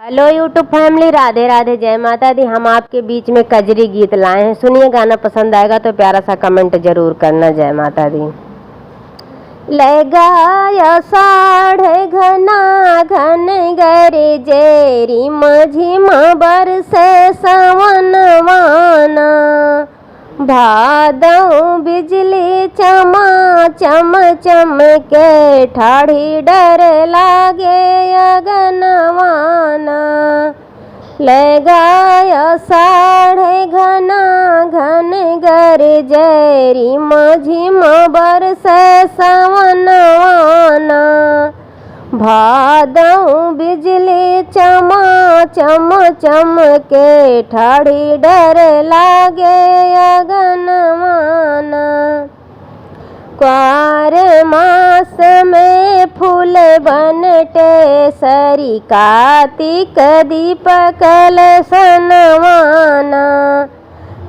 Hello YouTube family, Radhe Radhe, जय माता दी। हम आपके बीच में कजरी गीत लाए हैं, सुनिए। गाना पसंद आएगा तो प्यारा सा कमेंट जरूर करना। जय माता दी। लगाया साढ़े घना घन गरजे, रिम झिम बरसे सवनवाना, भादों बिजली चमा चम चमके, ठाढ़ी डर लागे अगनवाना। लगाया साढ़े घना घन गरजे, रिम झिम बरसे सवनवाना, भादों बिजली चमा चम चमके, ठाढ़ी डर लागे अगनवाना। क्वार मास में फूल बनटे, सरी कार्तिक दीपक सनवाना।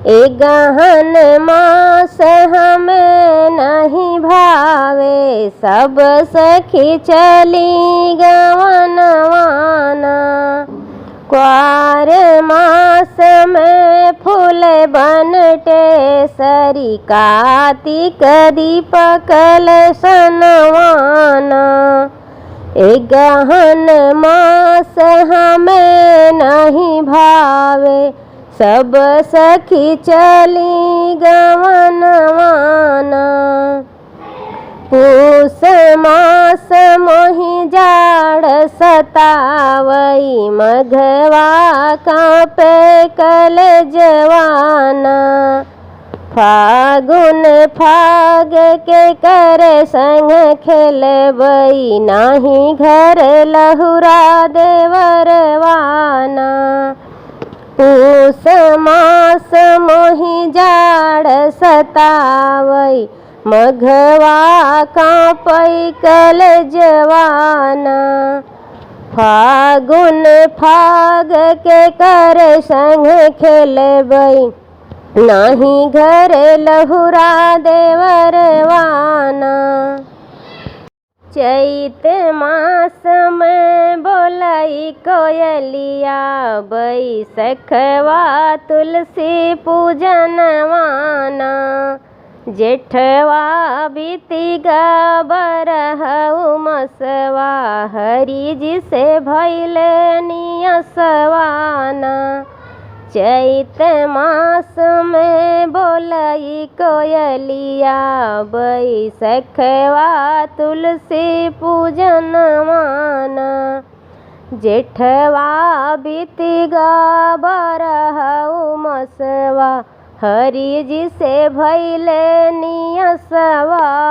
ए गहन मास हमें नहीं भावे, सब सखी चली गवनवाना। क्वार मास में फूल बनटे, सरी कार्तिक दीपक सनवाना। ए गहन मास हमें नहीं भावे, सब सखी चली गवनवाना। पूस मास मोहि जाड़ सतावई, मघवा कांपे कल जवाना। फागुन फाग के कर संग खेलबई, नाही घर लहुरा देवरवाना। पूस मास मोहि जाड़ सतावई, मघवा कांपई कल जवाना। फागुन फाग के कर संग खेलबई, नाही घर लहुरा देवरवाना। चैत मास में बोलाई कोयलिया, बैसखवा तुलसी पूजनवाना। जेठवा बीती बरहु मसवा, हरि जी से भइले नियसवाना। चैत मास में बोलाई कोयलिया, बैसखवा तुलसी पूजनवाना। जेठवा बीती बरहु मसवा, हरि जी से भइले नियसवाना।